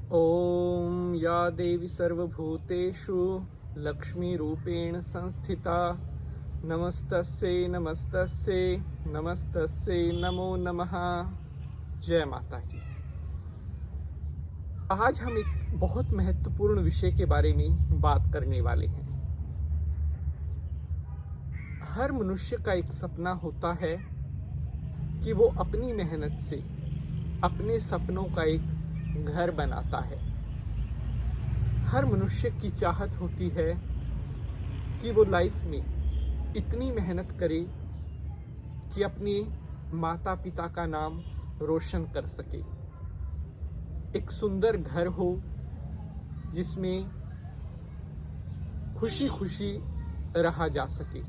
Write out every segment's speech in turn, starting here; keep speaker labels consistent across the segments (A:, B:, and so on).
A: ॐ या देवी सर्वभूतेषु लक्ष्मीरूपेण संस्थिता नमस्तस्यै नमस्तस्यै नमस्तस्यै नमो नमः। जय माता की। आज हम एक बहुत महत्वपूर्ण विषय के बारे में बात करने वाले हैं। हर मनुष्य का एक सपना होता है कि वो अपनी मेहनत से अपने सपनों का एक घर बनाता है। हर मनुष्य की चाहत होती है कि वो लाइफ में इतनी मेहनत करे कि अपने माता पिता का नाम रोशन कर सके। एक सुंदर घर हो जिसमें खुशी खुशी रहा जा सके,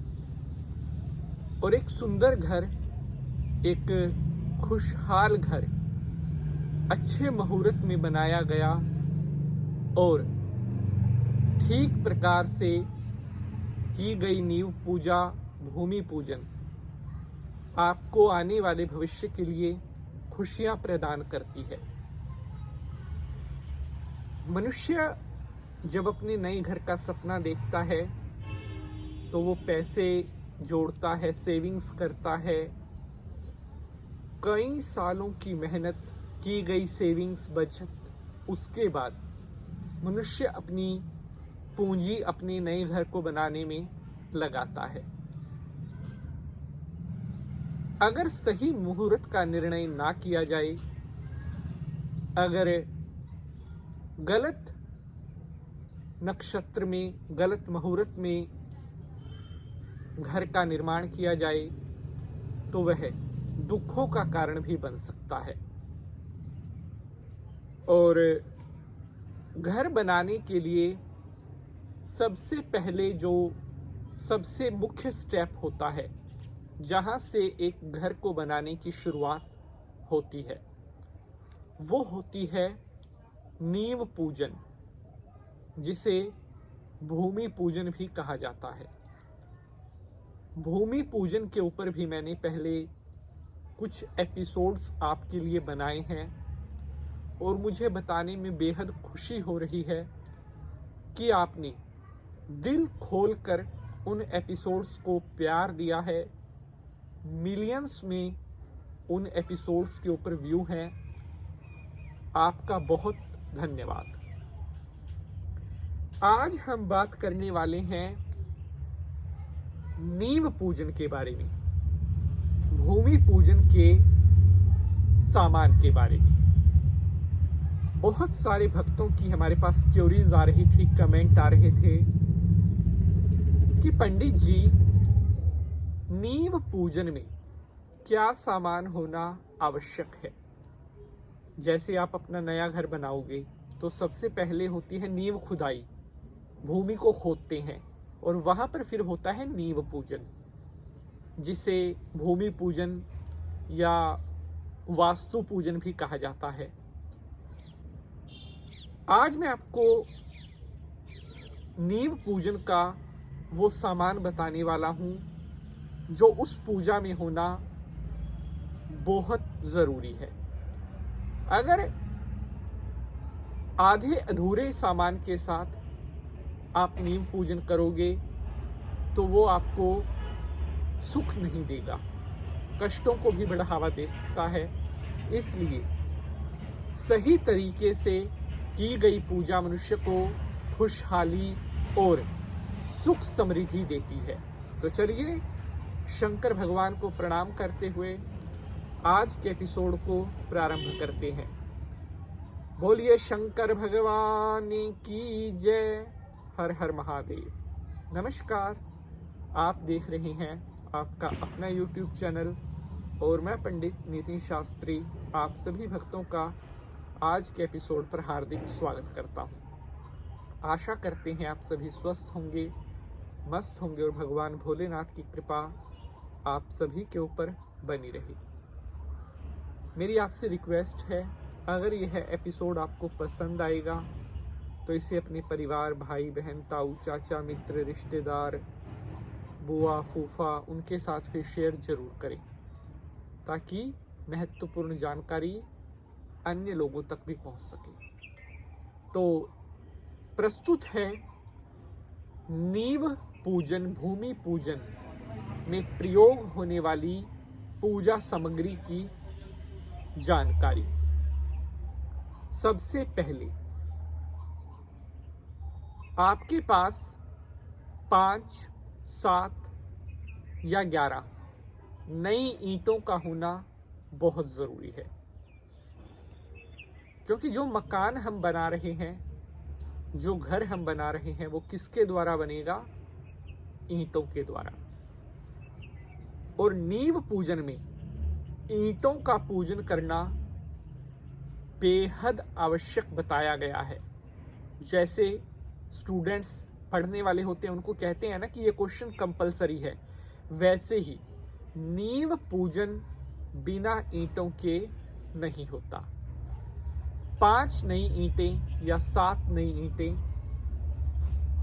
A: और एक सुंदर घर, एक खुशहाल घर अच्छे मुहूर्त में बनाया गया और ठीक प्रकार से की गई नींव पूजा, भूमि पूजन आपको आने वाले भविष्य के लिए खुशियां प्रदान करती है। मनुष्य जब अपने नए घर का सपना देखता है तो वो पैसे जोड़ता है, सेविंग्स करता है। कई सालों की मेहनत की गई सेविंग्स बचत, उसके बाद मनुष्य अपनी पूंजी अपने नए घर को बनाने में लगाता है। अगर सही मुहूर्त का निर्णय ना किया जाए, अगर गलत नक्षत्र में, गलत मुहूर्त में घर का निर्माण किया जाए तो वह दुखों का कारण भी बन सकता है। और घर बनाने के लिए सबसे पहले जो सबसे मुख्य स्टेप होता है, जहां से एक घर को बनाने की शुरुआत होती है, वो होती है नींव पूजन, जिसे भूमि पूजन भी कहा जाता है। भूमि पूजन के ऊपर भी मैंने पहले कुछ एपिसोड्स आपके लिए बनाए हैं और मुझे बताने में बेहद खुशी हो रही है कि आपने दिल खोलकर उन एपिसोड्स को प्यार दिया है। मिलियंस में उन एपिसोड्स के ऊपर व्यू हैं। आपका बहुत धन्यवाद। आज हम बात करने वाले हैं नींव पूजन के बारे में, भूमि पूजन के सामान के बारे में। बहुत सारे भक्तों की हमारे पास क्यूरीज आ रही थी, कमेंट आ रहे थे कि पंडित जी, नींव पूजन में क्या सामान होना आवश्यक है। जैसे आप अपना नया घर बनाओगे तो सबसे पहले होती है नींव खुदाई, भूमि को खोदते हैं और वहां पर फिर होता है नींव पूजन, जिसे भूमि पूजन या वास्तु पूजन भी कहा जाता है। आज मैं आपको नींव पूजन का वो सामान बताने वाला हूं जो उस पूजा में होना बहुत जरूरी है। अगर आधे अधूरे सामान के साथ आप नींव पूजन करोगे तो वो आपको सुख नहीं देगा, कष्टों को भी बढ़ावा दे सकता है। इसलिए सही तरीके से की गई पूजा मनुष्य को खुशहाली और सुख समृद्धि देती है। तो चलिए शंकर भगवान को प्रणाम करते हुए आज के एपिसोड को प्रारंभ करते हैं। बोलिए शंकर भगवान की जय। हर हर महादेव। नमस्कार, आप देख रहे हैं आपका अपना YouTube चैनल और मैं पंडित नितिन शास्त्री आप सभी भक्तों का आज के एपिसोड पर हार्दिक स्वागत करता हूं। आशा करते हैं आप सभी स्वस्थ होंगे, मस्त होंगे और भगवान भोलेनाथ की कृपा आप सभी के ऊपर बनी रहे। मेरी आपसे रिक्वेस्ट है, अगर यह एपिसोड आपको पसंद आएगा तो इसे अपने परिवार, भाई बहन, ताऊ चाचा, मित्र, रिश्तेदार, बुआ, फूफा, उनके साथ फिर शेयर जरूर करें ताकि महत्वपूर्ण जानकारी अन्य लोगों तक भी पहुंच सके। तो प्रस्तुत है नींव पूजन, भूमि पूजन में प्रयोग होने वाली पूजा सामग्री की जानकारी। सबसे पहले आपके पास 5, 7 या 11 नई ईंटों का होना बहुत जरूरी है, क्योंकि जो मकान हम बना रहे हैं, जो घर हम बना रहे हैं, वो किसके द्वारा बनेगा? ईंटों के द्वारा। और नींव पूजन में ईंटों का पूजन करना बेहद आवश्यक बताया गया है। जैसे स्टूडेंट्स पढ़ने वाले होते हैं, उनको कहते हैं ना कि ये क्वेश्चन कंपलसरी है, वैसे ही नींव पूजन बिना ईंटों के नहीं होता। 5 नई ईंटें या 7 नई ईंटें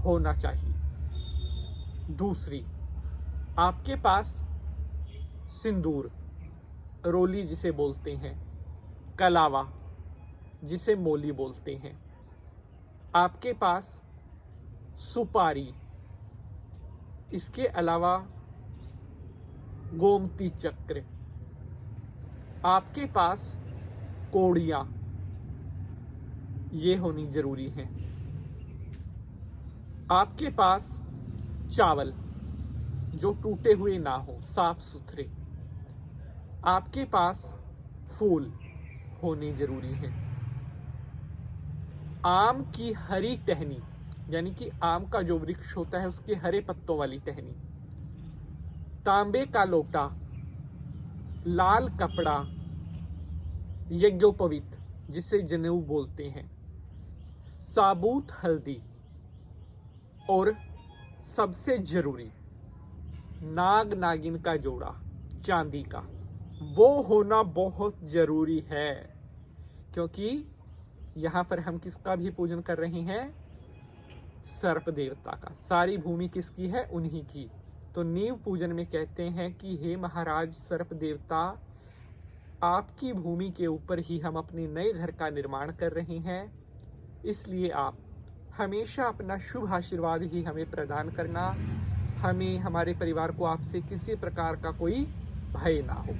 A: होना चाहिए। दूसरी, आपके पास सिंदूर, रोली जिसे बोलते हैं, कलावा जिसे मोली बोलते हैं, आपके पास सुपारी, इसके अलावा गोमती चक्र, आपके पास कोड़ियां, ये होनी जरूरी है। आपके पास चावल जो टूटे हुए ना हो, साफ सुथरे। आपके पास फूल होने जरूरी है। आम की हरी टहनी, यानी कि आम का जो वृक्ष होता है उसके हरे पत्तों वाली टहनी, तांबे का लोटा, लाल कपड़ा, यज्ञोपवीत जिसे जनेऊ बोलते हैं, साबुत हल्दी, और सबसे जरूरी नाग नागिन का जोड़ा चांदी का, वो होना बहुत जरूरी है, क्योंकि यहां पर हम किसका भी पूजन कर रहे हैं? सर्प देवता का। सारी भूमि किसकी है? उन्हीं की। तो नींव पूजन में कहते हैं कि हे महाराज सर्प देवता, आपकी भूमि के ऊपर ही हम अपने नए घर का निर्माण कर रहे हैं, इसलिए आप हमेशा अपना शुभ आशीर्वाद ही हमें प्रदान करना, हमें, हमारे परिवार को आपसे किसी प्रकार का कोई भय ना हो।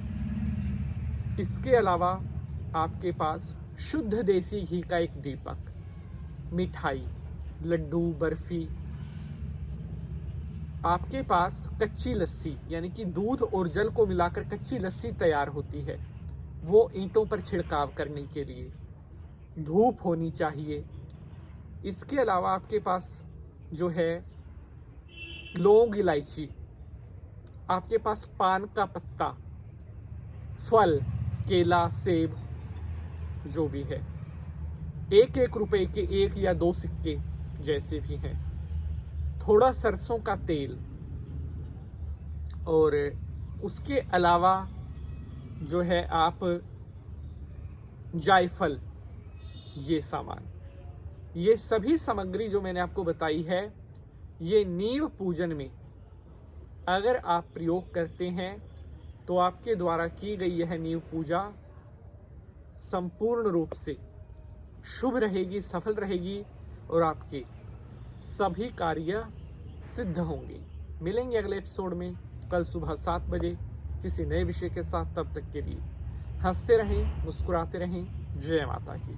A: इसके अलावा आपके पास शुद्ध देसी घी का एक दीपक, मिठाई, लड्डू, बर्फी, आपके पास कच्ची लस्सी, यानी कि दूध और जल को मिलाकर कच्ची लस्सी तैयार होती है, वो ईंटों पर छिड़काव करने के लिए, धूप होनी चाहिए। इसके अलावा आपके पास जो है लौंग, इलायची, आपके पास पान का पत्ता, फल, केला, सेब, जो भी है, 1-1 रुपए के 1 या 2 सिक्के जैसे भी हैं, थोड़ा सरसों का तेल, और उसके अलावा जो है आप जायफल, ये सामान, ये सभी सामग्री जो मैंने आपको बताई है, ये नींव पूजन में अगर आप प्रयोग करते हैं तो आपके द्वारा की गई यह नींव पूजा संपूर्ण रूप से शुभ रहेगी, सफल रहेगी, और आपके सभी कार्य सिद्ध होंगे। मिलेंगे अगले एपिसोड में कल सुबह 7 बजे किसी नए विषय के साथ। तब तक के लिए हंसते रहें, मुस्कुराते रहें। जय माता की।